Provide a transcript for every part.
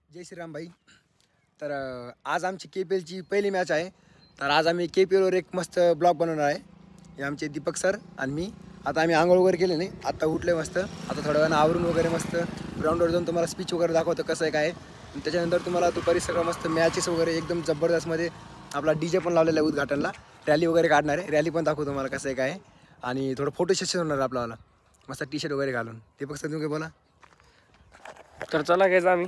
जय श्रीराम भाई. तर आज आमची KPL ची पहिली मॅच आहे. तर आज आम्ही KPL वर एक मस्त ब्लॉग बनवणार आहे. हे आमचे दीपक सर आणि मी. आता आम्ही आंघोळ वगैरे केले नाही, आता उठले मस्त. आता थोड्या वेळानं आवरून वगैरे मस्त ग्राउंडवर जाऊन तुम्हाला स्पीच वगैरे दाखवतो कसं आहे काय. आणि त्याच्यानंतर तुम्हाला दुपारी सगळं मस्त मॅचेस वगैरे एकदम जबरदस्तमध्ये आपला DJ पण लावलेला आहे उद्घाटनला. रॅली वगैरे काढणार आहे, रॅली पण दाखवतो तुम्हाला कसं आहे काय. आणि थोडं फोटो सेशन होणार आपल्याला मस्त टी-शर्ट वगैरे घालून. दीपक सर तुम्ही काय बोला. तर चला गाईज आम्ही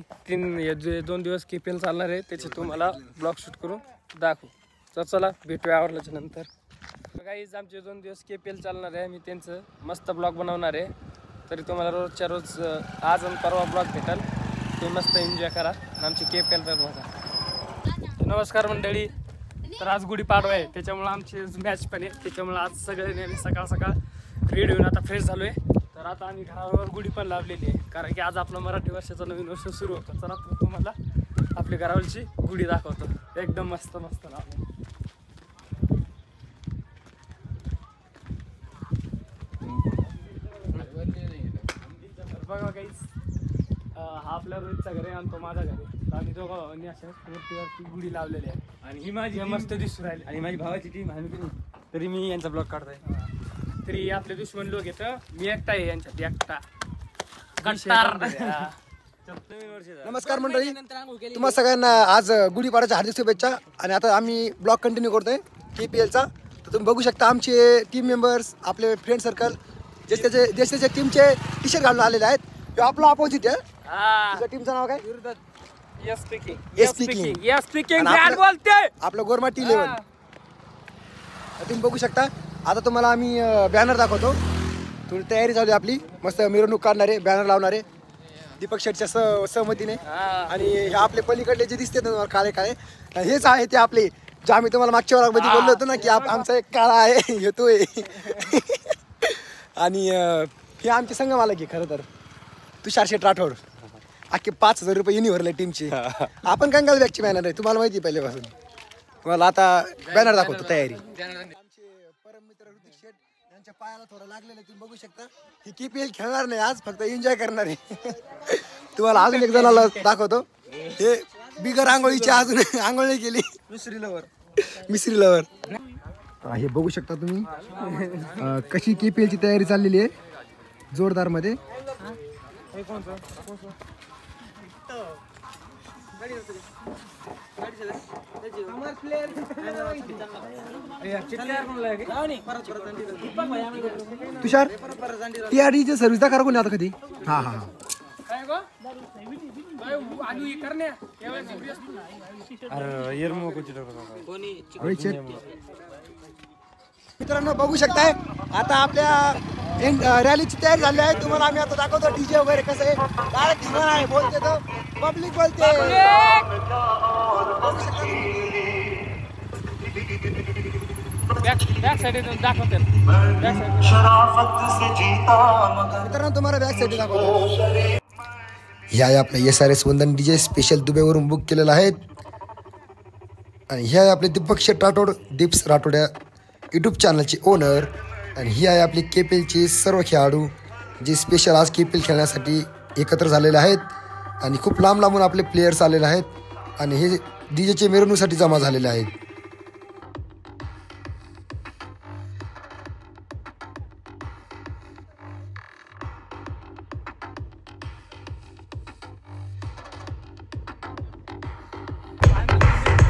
2 दिवस KPL चालणार आहे त्याचे तुम्हाला ब्लॉग शूट करून दाखवू. तर चला भेटूया आवरल्याच्या नंतर. गाईज आमचे 2 दिवस KPL चालणार आहे, मी त्यांचं मस्त ब्लॉग बनवणार आहे. तरी तुम्हाला रोजच्या रोज आज आणि परवा ब्लॉग भेटाल, ते मस्त एन्जॉय करा आमची KPL तर बघा. नमस्कार मंडळी. तर आज गुढीपाडवा आहे, त्याच्यामुळं आमची मॅच पण आहे, त्याच्यामुळं आज सगळे सकाळ सकाळ रेडी होऊन आता फ्रेश झालो आहे. तर आता आम्ही घरावर गुढी पण लावलेली आहे, कारण की आज आपलं मराठी वर्षाचं नवीन वर्ष सुरू होतं. चला तुम्हाला आपली घरावरची गुढी दाखवतो, एकदम मस्त मस्त लावली. बघा काहीच हा आपल्या रोजचा घर आहे आणि तो माझा घर आहे. आम्ही दोघं भावांनी अशा मूर्तीवरती गुढी लावलेली आहे. आणि ही माझी मस्त दिसून राहिली. आणि माझी भावाची टीम आहे, तरी मी यांचा ब्लॉग काढतोय. तरी आपले दुश्मन लोक येतं, मी एकटा आहे यांच्यात, एकटा. नमस्कार मंडळी, तुम्हा सगळ्यांना आज गुढीपाडव्याच्या हार्दिक शुभेच्छा. आणि आता आम्ही ब्लॉग कंटिन्यू करतोय KPLचा. तर तुम्ही बघू शकता आमचे टीम मेंबर्स, आपले फ्रेंड सर्कल ज्याच्या टीमचे टी-शर्ट घालून आलेले आहेत. तो आपला ऑपोजिट आहे. तुझ्या टीमचं नाव काय? आपलं गोरमा T11. तुम्ही बघू शकता. आता तुम्हाला आम्ही बॅनर दाखवतो. थोडी तयारी चालू आहे आपली, मस्त मिरवणूक काढणारे, बॅनर लावणारे दीपक शेटच्या सहमतीने. आणि हे आपले पलीकडले जे दिसते तुम्हाला काळे काळे, हेच आहे ते आपले, जे आम्ही तुम्हाला मागच्या वर्गामध्ये बोललो होतो ना की आमचा एक काळा आहे येतोय. आणि हे आमचे संघ मालक आहे खरं तर, तुषार शेठ राठोड. अख्खे 5,000 रुपये युनी भरले टीमचे. आपण कंगाल बॅगची बॅनर आहे, तुम्हाला माहिती पहिल्यापासून. तुम्हाला आता बॅनर दाखवतो तयारी. आमचे परम मित्र ऋतिक शेठ यांच्या पायाला थोडं लागलेलं तुम्ही बघू शकता. ही KPL खेळणार नाही आज, फक्त एन्जॉय करणार आहे. तुम्हाला अजून एक जणाला दाखवतो. हे बिगर आंघोळीची अजून आंघोळ नाही केली, मिसरी लवर. हे बघू शकता तुम्ही कशी KPL ची तयारी चाललेली आहे जोरदार मध्ये. तुषार TRDची सर्व्हिस दाखवा कोणी आता कधी. हा हा मित्रांनो बघू शकताय आता आपल्या रॅलीची तयारी झाली आहे. तुम्हाला आम्ही आता दाखवतो DJ वगैरे कसं आहे. डायरेक्ट धीमान आहे, बोलते तो पब्लिक बोलते. मित्रांनो तुम्हाला बॅक साईड दाखवतो. ह्या आहे आपल्या SRS वंदन DJ स्पेशल दुबईवरून बुक केलेला आहे. आणि ह्या आहे आपले दीपक शेठ राठोड, डिप्स राठोड या यूट्यूब चॅनलचे ओनर. आणि ही आहे आपली KPLची सर्व खेळाडू जे स्पेशल आज KPL खेळण्यासाठी एकत्र झालेले आहेत. आणि खूप लांब लांबून आपले प्लेयर्स आलेले आहेत. आणि हे DJचे मिरवणुकीसाठी जमा झालेले आहेत.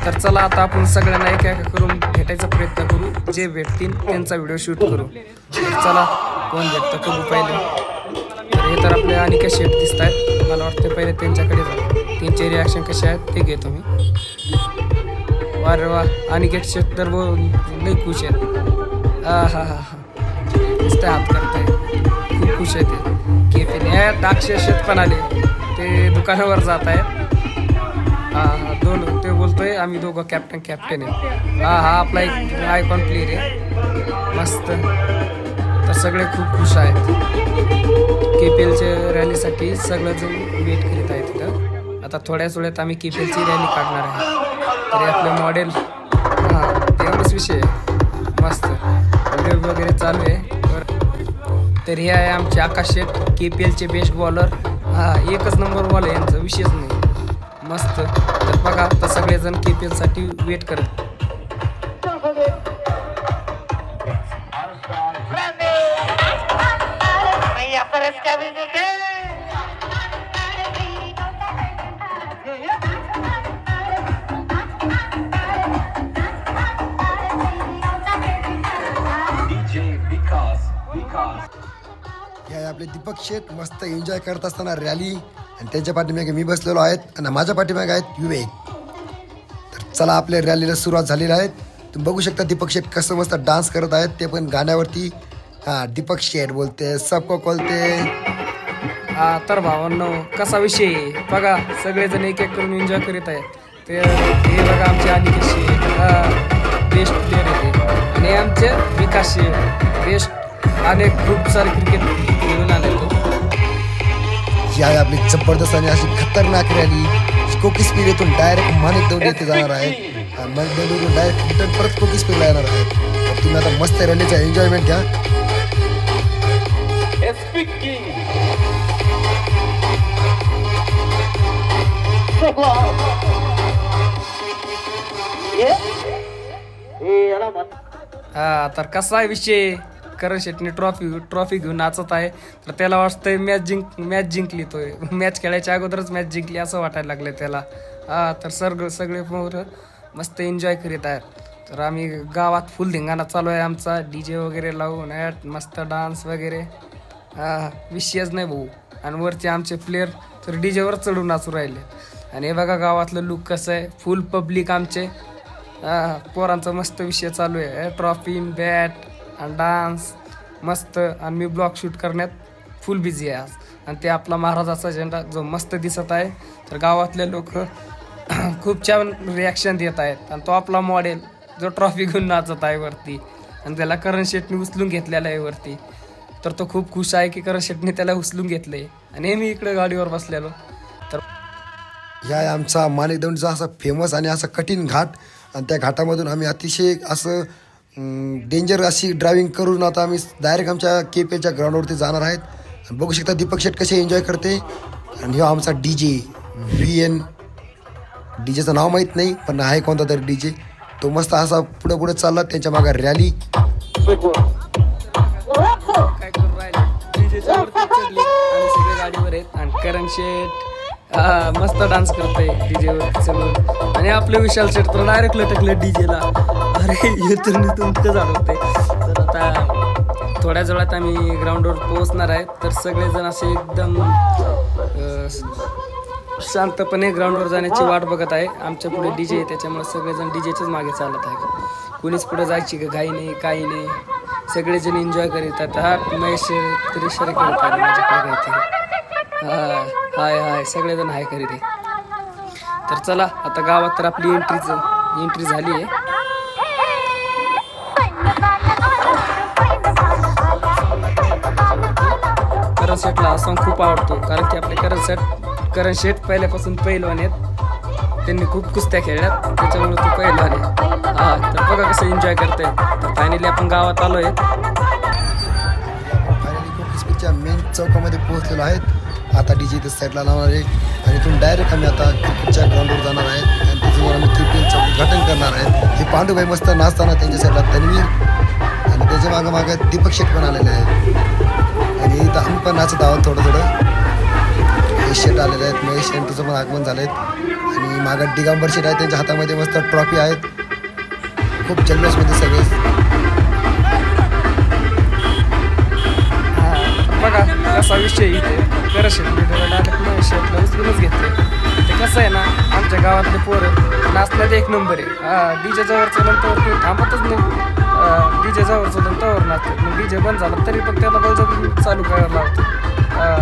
तर चला आता आपण सगळ्यांना एक एक करून भेटायचा प्रयत्न करू, जे भेटतील त्यांचा व्हिडिओ शूट करू. चला कोण भेटतं करू पहिले. तर हे तर आपले अनिकेत शेठ दिसत आहेत, मला वाटतं पहिले त्यांच्याकडे जाऊ, त्यांचे रिॲक्शन कसे आहेत ते घेतो मी. वारे वा, अनिकेत शेठ तर लई खुश आहेत. हा हा हा हा दिसत हात करताय, खूप खुश आहे ते. KPL अक्षय शेठ पण आले, ते दुकानावर जात आहेत. हा हा दोन ते बोलतोय, आम्ही दोघं कॅप्टन आहे. हा हा आपला एक आयकॉन प्लेयर आहे मस्त. तर सगळे खूप खुश आहेत. KPLच्या रॅलीसाठी सगळंजण वेट करीत आहेत तिथं. आता थोड्याच वेळात आम्ही KPLची रॅली काढणार आहे. तरी आपले मॉडेल हां तेवढंच विषय मस्त वेब वगैरे चालू आहे. तर हे आहे आमचे आकाश शेठ, KPLचे बेस्ट बॉलर. हा एकच नंबर बॉल आहे यांचा, विषयच नाही. मस्त. तर बघा आता सगळेजण KPL साठी वेट करत. हे आपले दीपक शेठ मस्त एन्जॉय करत असताना रॅली आणि त्यांच्या पाठीमागे मी बसलेलो आहेत आणि माझ्या पाठीमागे आहेत विवेक. तर चला आपल्या रॅलीला सुरुवात झालेली आहे. तुम्ही बघू शकता दीपक शेठ कसं मस्त डान्स करत आहेत ते पण गाण्यावरती. हा दीपक शेठ बोलते सबको बोलते. हा तर भावांनो कसा विषय आहे बघा, सगळेजण एक एक करून एन्जॉय करीत आहेत. ते हे बघा आमचे अनिकेत शेठ बेस्ट प्लेअर आहे आणि आमचे विकास शेठ बेस्ट अनेक खूप सारे क्रिकेट खेळून आले. ही आहे आपली जबरदस्त आणि अशी खतरनाक रॅली. कोकी स्पीड येथून डायरेक्ट माणिक दौंड येथे जाणार आहे. माणिक दौंडवरून डायरेक्ट रिटर्न परत कोकी स्पीडला येणार आहे. तर तुम्ही आता मस्त रॅलीचा एन्जॉयमेंट घ्या. हा तर कसा आहे विषय, करण शेटने ट्रॉफी घेऊन नाचत आहे. तर त्याला वाटतंय मॅच जिंकली, तो मॅच खेळायच्या अगोदरच मॅच जिंकली असं वाटायला लागलं त्याला. हा तर सगळे पोरं मस्त एन्जॉय करीत आहेत. तर आम्ही गावात फुल धिंगाणा चालू आहे आमचा, DJ वगैरे लावून मस्त डान्स वगैरे. विषयच नाही भाऊ. आणि वरचे आमचे प्लेयर तर DJ वर चढून नाचू राहिले. आणि हे बघा गावातलं लुक कसं आहे, फुल पब्लिक आमचे. पोरांचा मस्त विषय चालू आहे, ट्रॉफी बॅट आणि डान्स मस्त. आणि मी ब्लॉग शूट करण्यात फुल बिझी आहे आज. आणि ते आपला महाराजाचा झेंडा जो मस्त दिसत आहे. तर गावातले लोक खूप छान रिॲक्शन देत आहेत. आणि तो आपला मॉडेल जो ट्रॉफी घेऊन नाचत आहे वरती आणि त्याला करण शेटने उचलून घेतलेला आहे वरती. तर तो खूप खुश आहे की करण शेटने त्याला उचलून घेतलंय आणि मी इकडे गाडीवर बसलेलो. तर ह्या आमचा माणिक दौंडचा असा फेमस आणि असा कठीण घाट. आणि त्या घाटामधून आम्ही अतिशय असं डेंजर अशी ड्रायव्हिंग करून आता आम्ही डायरेक्ट आमच्या KPLच्या ग्राउंडवरती जाणार आहेत. आणि बघू शकता दीपक शेठ कसे एन्जॉय करते. आणि हा आमचा DJ VN, DJचं नाव माहीत नाही पण आहे कोणता तरी DJ. तो मस्त असा पुढे चालला, त्यांच्या मागे रॅली. काय करू राहिले, DJच्या वरती चढले आणि सगळे गाडीवर आहेत. आणि करण शेठ मस्त डान्स करतोय DJ वरती चढून. आणि आपले विशाल शेठ तर डायरेक्ट लटकलं DJला. अरे हे तर इतकं झालं होते. तर आता थोड्या वेळात आम्ही ग्राउंडवर पोहोचणार आहेत. तर सगळेजण असे एकदम शांतपणे ग्राउंडवर जाण्याची वाट बघत आहे. आमच्या पुढे DJ आहे त्याच्यामुळे सगळेजण DJच्याच मागे चालत आहे. कुणीच पुढे जायची घाई नाही काही नाही, सगळेजण एन्जॉय करीत आहेत. हा महेश तरी इशारे करत आहे माझ्याकडे काहीतरी. हाय सगळेजण हाय करीत आहे. तर चला आता गावात तर आपली एंट्री झाली आहे. करण शेठला हा सॉन्ग खूप आवडतो कारण की आपले करण शेठ पहिल्यापासून पैलवान आहेत. त्यांनी खूप कुस्त्या खेळल्यात त्याच्यामुळे तो पैलवान आहे. तर बघा कसं एन्जॉय करतोय. तर फायनली आपण गावात आलो आहे. फायनली कोकिस्पीडच्या मेन चौकामध्ये पोहोचलेलो आहेत. आता DJ इथं साईडला लावणार आहे आणि इथून डायरेक्ट आम्ही आता क्रिकेटच्या ग्राउंडवर जाणार आहेत. आणि त्याच्यावर आम्ही KPLचं उद्घाटन करणार आहेत. हे पांडुभाई मस्त नाचताना त्यांच्या साईडला तन्वीर आणि त्याच्या मागे दीपक शेठ पण आलेले आहेत. आणि इथं आम्ही पण नाचत आहोत थोडं. महेश शेठ आलेले आहेत, महेश शेठचं पण आगमन झालं आहे. आणि मागं दिगंबर शेठ आहेत, त्यांच्या हातामध्ये मस्त ट्रॉफी आहेत. खूप जल्लोषमध्ये सगळे. बघा कसा विषय इथे करण शेटने डायरेक्ट महेश शेठला उचलूनच घेतले. ते कसं आहे ना, आमच्या गावातले पोरं नाचण्यात एक नंबर आहे. DJ जवळ चलन तर ते थांबतच नाही. DJ जवळ चलन तर नाचतात. मग DJ बंद झाला तरी पण त्याला बळजबरी चालू करायला लावतो.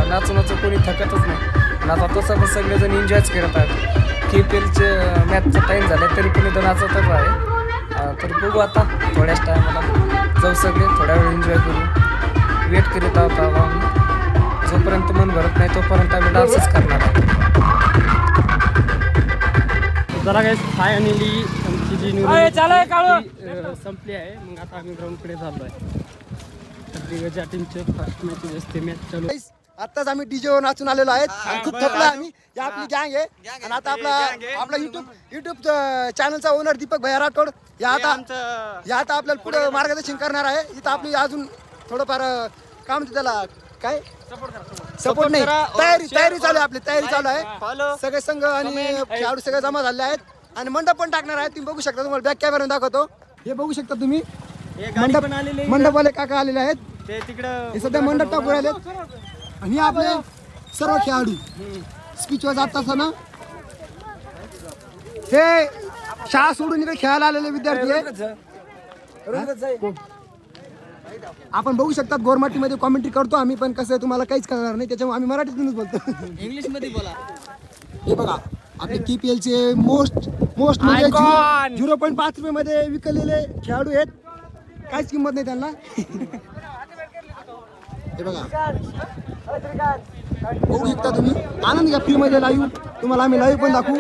नाचण्याचं कोणी थकतच नाही. आणि आता तसं पण सगळेजण एन्जॉयच करत आहेत. KPLचे मॅचचा टाईम झाला तरी पण इथं नाचतच आहे. तर बघू आता थोड्याच टायमाला जाऊ सगळे, थोड्या वेळ एन्जॉय करू. वेट करीत आहोत आम्ही. जोपर्यंत मन भरत नाही तोपर्यंत आम्ही डान्सच करणार आहोत. जरा काही फायनली आमची जी संपली आहे. मग आता आम्ही ग्राउंडकडे झालो आहे. तर दिग्गजच्या टीमचे फर्स्ट मॅचेस असते, मॅच चालू. आत्ताच आम्ही DJ वर नाचून आलेलो आहेत. खूप थकलो आम्ही. ही आपली गँग आहे. आणि आता आपला युट्यूब चॅनलचा ओनर दीपक भैया राठोड या आता आपल्याला पुढे मार्गदर्शन करणार आहे. इथं आपली अजून थोडंफार काम त्याला काय सपोर्ट नाही, तयारी चालू आहे. आपली तयारी चालू आहे. सगळे संघ आणि खेळाडू सगळे जमा झाले आहेत आणि मंडप पण टाकणार आहे. तुम्ही बघू शकता, तुम्हाला बॅक कॅमेरा दाखवतो. हे बघू शकता तुम्ही, मंडपवाले काका आलेले आहेत. ते तिकडं हे सध्या मंडप टाकून राहिले आणि आपले सर्व खेळाडू स्पीचवर जात असताना हे शाळा सोडून इकडे खेळायला आलेले विद्यार्थी आहेत. आपण बघू शकतात गोरमाटीमध्ये कॉमेंट्री करतो आम्ही, पण कसं आहे तुम्हाला काहीच कळणार नाही, त्याच्यामुळे आम्ही मराठीतूनच बोलतो. इंग्लिश मध्ये बोला. हे बघा आपले KPL चे मोस्ट म्हणजे 0.5 रुपये मध्ये विकलेले खेळाडू आहेत. काहीच किंमत नाही त्यांना. हे बघा बघू शकता तुम्ही, आनंद घ्या फ्री मध्ये. लाईव्ह तुम्हाला आम्ही लाईव्ह पण दाखवू.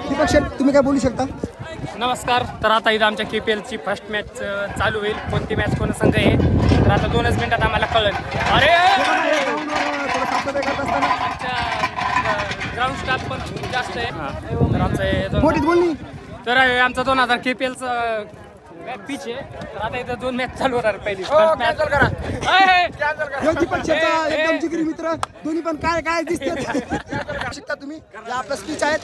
दीपक शेठ तुम्ही काय बोलू शकता? नमस्कार. तर आता इथं आमच्या KPL ची फर्स्ट मॅच चालू होईल. कोणती मॅच कोण संघ आहे तर आता 2च मिनिटात आम्हाला कळलं. अरे ग्राउंड स्टाफ पण खूप जास्त आहे. तर आमचा 2000 KPLचं पिच आहे. तर आता इथं 2 मॅच चालू होणार. पहिली दीपक शेठचा एकदम जिगरी मित्र, दोन्ही पण काय दिसतात शिकता तुम्ही. या आपलं स्पीच आहेत.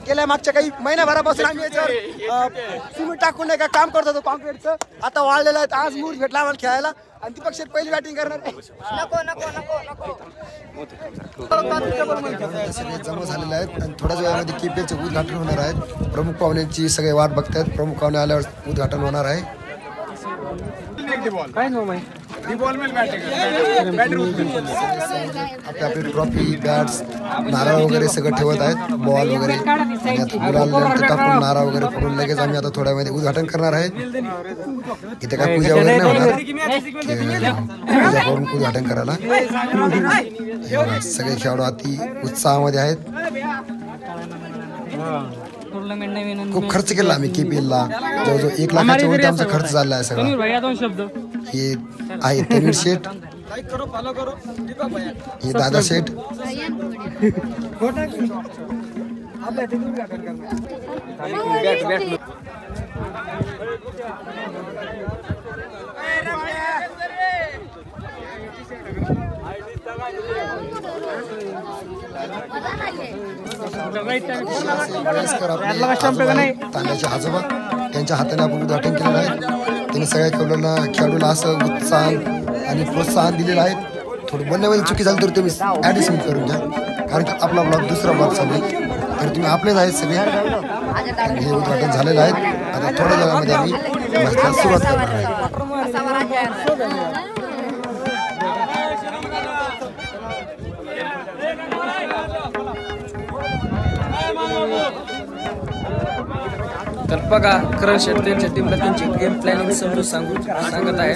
गेल्या मागच्या काही महिन्याभरापासून आम्ही याच्यावर सिमेंट टाकून नाही का काम करत होतो कॉन्क्रीटचं. आता वाढलेलं आहे. आज मूड भेटला आम्हाला खेळायला आणि दीपक शेठ पहिली बॅटिंग करणार. सगळे जमा झालेले आहेत आणि थोड्याच वेळामध्ये KPLचे उद्घाटन होणार आहेत. प्रमुख पाहुण्यांची सगळे वाट बघतात. प्रमुख पाहुणे आल्यावर उद्घाटन होणार आहे. आपली ट्रॉफी, बॅट्स, नारळ वगैरे सगळं ठेवत आहेत. बॉल वगैरे आणि आता गुलाल टाकून नारळ वगैरे फोडून लगेच आम्ही आता थोड्या वेळामध्ये उद्घाटन करणार आहे. इथे काय पूजा वगैरे नाही होणार, पूजा करून उद्घाटन करायला. सगळे खेळाडू अति उत्साहामध्ये आहेत. खूप खर्च केला आम्ही KPL ला. जवळजवळ 1 लाखाच्या वरती आमचा खर्च झाला आहे सगळा. हे आहे तन्वीर शेठ, हे दादा शेठ. तांब्याचे आजोबा त्यांच्या हाताने आपण उद्घाटन केलेलं आहे. त्यांनी सगळ्या खेळाडूला असं उत्साह आणि प्रोत्साहन दिलेलं आहे. थोडं बनण्यामध्ये चुकी झाली तर तुम्ही ॲडजस्टमेंट करून घ्या, कारण की आपला ब्लॉग दुसरा ब्लॉग चालू आहे. तर तुम्ही आपलेच आहेत सगळे. हे उद्घाटन झालेलं आहे. आता थोड्या वेळामध्ये आम्ही सुरुवात करणार आहे. तर बघा करण शेठ त्यांच्या टीमला त्यांची गेम प्लॅनिंग समजून सांगत आहे.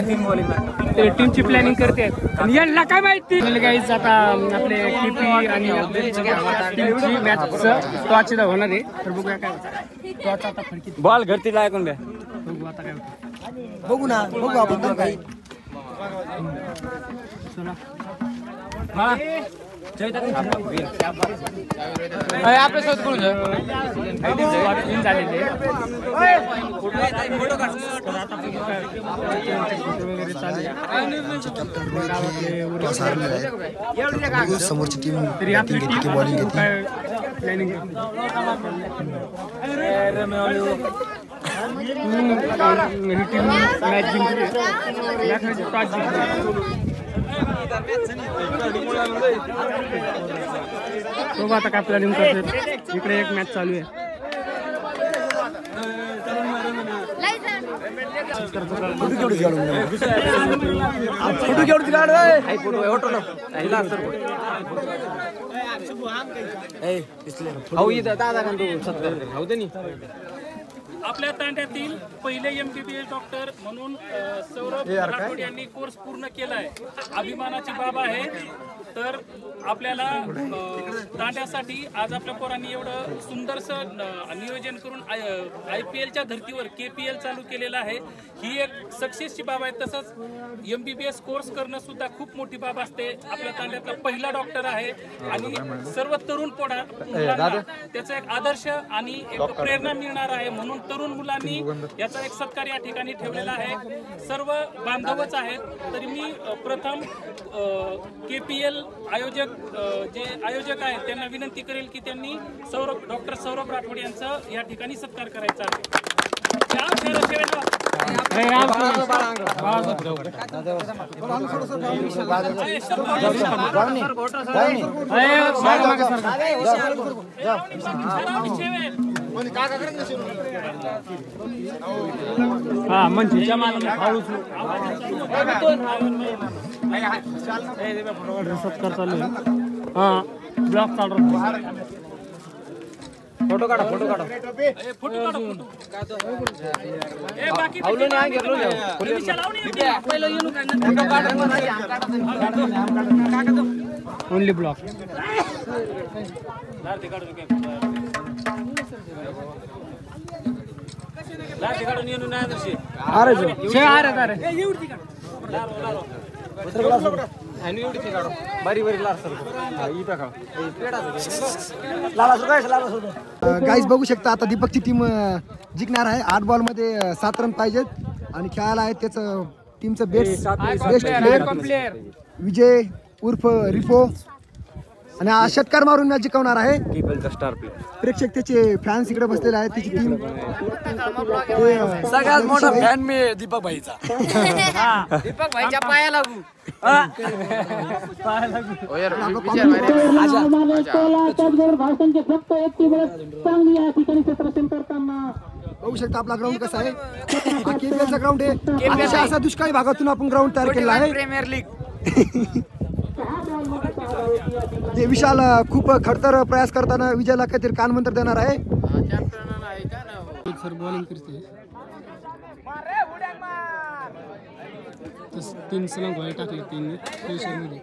ते टीमची प्लॅनिंग करते. यांना काय माहिती गाईज, आता आपले KP आणि टीमची मॅच टॉच होणार आहे. तर बघूया काय टॉच आता फडकी बॉल घरतीला ऐकून घ्या. बघू आता काय होतं. बघू ना, बघू आपण काही. आपल्या सोबत कोण झालेले समोरची टीम बॉलिंग घेतली. मॅच बघू आता काय प्लॅनिंग करते. इकडे एक मॅच चालू आहे. आपल्या तांड्यातील पहिले MBBS डॉक्टर म्हणून सौरभ राठोड यांनी कोर्स पूर्ण केलाय. अभिमानाची बाब आहे. तर आपल्याला तांड्यासाठी आज आपल्या पोरांनी एवढं सुंदरसं नियोजन करून IPLच्या धर्तीवर KPL चालू केलेलं आहे. ही एक सक्सेसची बाब आहे. तसंच MBBS कोर्स करणं सुद्धा खूप मोठी बाब असते. आपल्या तांड्यातला पहिला डॉक्टर आहे आणि सर्व तरुण मुलांना त्याचा एक आदर्श आणि एक प्रेरणा मिळणार आहे. म्हणून तरुण मुलांनी याचा एक सत्कार या ठिकाणी ठेवलेला आहे. सर्व बांधवच आहेत. तरी मी प्रथम KPL जे आयोजक आहेत त्यांना विनंती करेल की त्यांनी डॉक्टर सौरभ राठोड यांचा या ठिकाणी सत्कार करायचा आहे. सत्कार चालू आहे. ब्लॉग चालू फोटो काढा ओनली ब्लॉग गाईज बघू शकता आता दीपकची टीम जिंकणार आहे. 8 बॉलमध्ये 7 रन पाहिजेत आणि खेळायला आहे त्याचं टीमचं बेस्ट प्लेअर विजय उर्फ रिफो आणि हा षटकार मारून मॅच जिंकवणार आहे. प्रेक्षक त्याचे फॅन्स इकडे बसलेले आहेत. त्याची टीम सगळ्यात मोठा फॅन मी दीपक भाईचा. दीपक भाईच्या पाया लागू बघू शकता आपला ग्राउंड कसा आहे. हा KPLचा ग्राउंड आहे. अतिशय असा दुष्काळी भागातून आपण ग्राउंड तयार केला आहे. प्रीमियर लीग ते विशाल खूप खडतर प्रयास करताना विजयाला काहीतरी कानमंत्र देणार आहे. सर बॉलिंग करते 3 सलंग गोळे टाकले 3 प्रेशरमध्ये.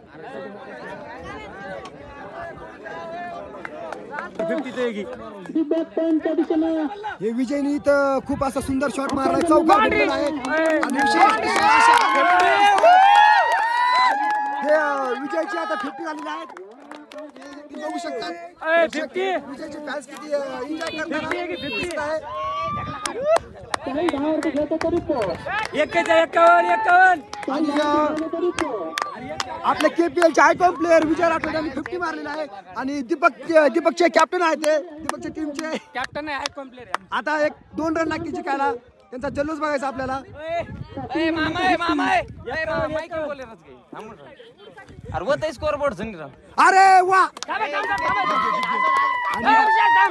हे विजयनी इथं खूप असा सुंदर शॉट मारलाय. चौकार भेटलेला आहे आणि हे विजयची आता 50 झालेली आहेत. बघू शकतात विजयचे फॅन्स किती एन्जॉय करतात. आपल्या KPLचे आयकॉन प्लेअर विजय राठोड यांनी 50 मारलेला आहे आणि दीपकचे कॅप्टन आहेत. ते दीपकच्या टीमचे कॅप्टन आहे आयकॉन प्लेअर. आता 2 रन लागतील जिंकायला. त्यांचा जल्लोष बघायचा आपल्याला. अरे वा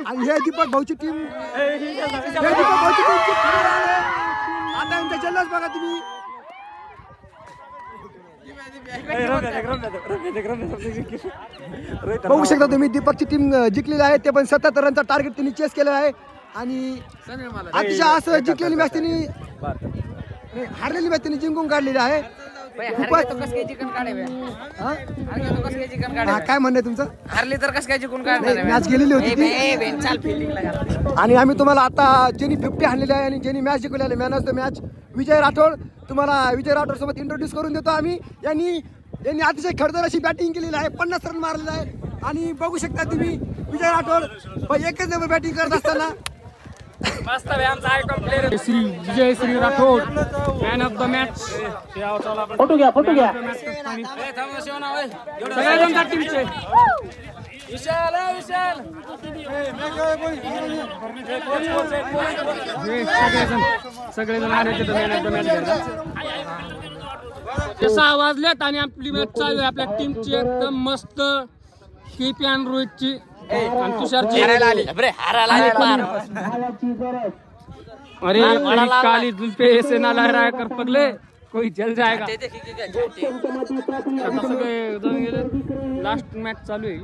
आणि हे दीपक भाऊची टीम आता यांचा जल्लोष बघा तुम्ही. बघू शकता तुम्ही दीपकची टीम जिंकलेली आहे. ते पण 77 रनचा टार्गेट त्यांनी चेस केलेला आहे आणि अतिशय असं जिंकलेली मॅच त्यांनी हारलेली मॅच त्यांनी जिंकून काढलेली आहे. काय म्हणणं तुमचं? हारली तर कसं काय जिंकून काढणार? मॅच गेलेली होती आणि आम्ही तुम्हाला आता ज्यांनी 50 हाणलेली आहे आणि ज्यांनी मॅच जिंकलेली आहे man of the match Vijay Rathod. तुम्हाला विजय राठोड सोबत इंट्रोड्यूस करून देतो आम्ही. यांनी अतिशय खडतर अशी बॅटिंग केलेली आहे. 50 रन मारलेला आहे आणि बघू शकता तुम्ही विजय राठोड एकच नंबर बॅटिंग करत असताना मस्त आमचा icon player Vijay Shri Rathod man of the match. Photo घ्या सगळ्या टीमचे सगळेजण आले तिथं मॅन ऑफ द मॅच. 6 वाजलेत आणि आपली मॅच चालू आहे. आपल्या टीमची एकदम मस्त KP आणि रोहितची आणि तुषारची. अरे काली जुल्फे ऐसे ना लहराया कर पगले कोई जल जाएगा. सगळे जाऊन गेले. लास्ट मॅच चालू आहे.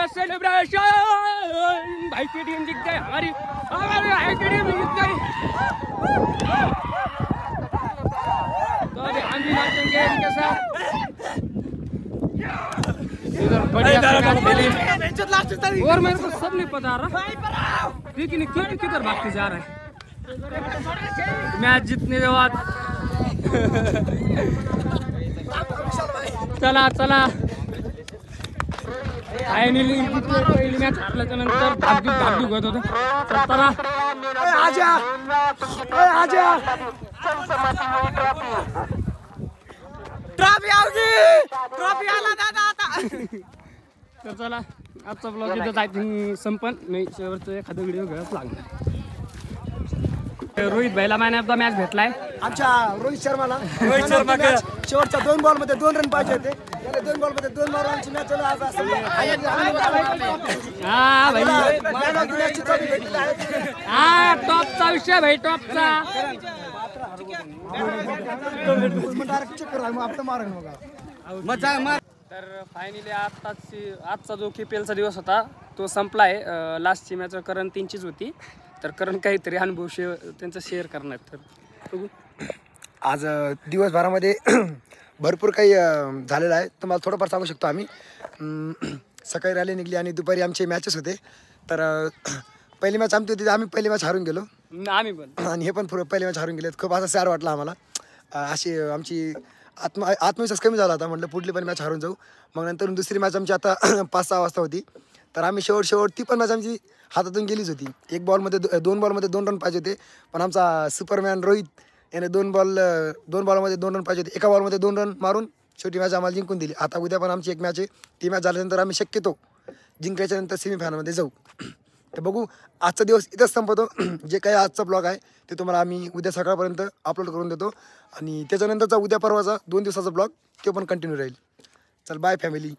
सेलिब्रेशन भाई KTM जीत गए हमारी KTM जीत गई। तो अभी हम भी नाचेंगे इनके साथ। इधर बढ़िया और मेरे को सब नहीं पता रहा लेकिन किधर भागते जा रहा है मैच जीतने के बाद। चला चला फायनली पहिली मॅच हारल्याच्या नंतर धाकधूक होत होतं. चला तर चला आजचा ब्लॉग इथं आय थिंक संपन नाही शेवटचं एखादा व्हिडिओ घ्यायच लागणार. रोहित भाईला मॅन ऑफ द मॅच भेटलाय आमच्या रोहित शर्माला. शेवटच्या 2 बॉलमध्ये 2 रन पाहिजे होते. त्याने 2 बॉलमध्ये 2 मारून मॅच चालू आज हा भाई हा टॉपचा विषय भाई टॉपचा. तर फायनली आजचा जो KPLचा दिवस होता तो संपलाय. लास्टची मॅच करण तीनचीच होती तर करण काहीतरी अनुभव त्यांचा शेअर करणार. तर बघू आज दिवसभरामध्ये भरपूर काही झालेलं आहे. तुम्हाला थोडंफार सांगू शकतो आम्ही. सकाळी रॅली निघली आणि दुपारी आमचे मॅचेस होते. तर पहिली मॅच आमची होती आम्ही पहिली मॅच हारून गेलो आम्ही पण आणि हे पण पहिली मॅच हारून गेले. खूप असं सॅड वाटलं आम्हाला. अशी आमची आत्मविश्वास कमी झाला होता. म्हटलं पुढली पण मॅच हारून जाऊ. मग नंतर दुसरी मॅच आमची आता 5-6 वाजता होती. तर आम्ही शेवट ती पण मॅच आमची हातातून गेलीच होती. 2 बॉलमध्ये 2 रन पाहिजे होते पण आमचा सुपरमॅन रोहित याने 2 बॉलमध्ये 2 रन पाहिजे होते. एका बॉलमध्ये 2 रन मारून शेवटी मॅच आम्हाला जिंकून दिली. आता उद्या पण आमची एक मॅच आहे. ती मॅच झाल्यानंतर आम्ही शक्यतो जिंकायच्या नंतर सेमीफायनलमध्ये जाऊ. तर बघू आजचा दिवस इथंच संपवतो. जे काही आजचा ब्लॉग आहे ते तुम्हाला आम्ही उद्या सकाळपर्यंत अपलोड करून देतो आणि त्याच्यानंतरचा उद्या परवाचा 2 दिवसाचा ब्लॉग तो पण कंटिन्यू राहील. चल बाय फॅमिली.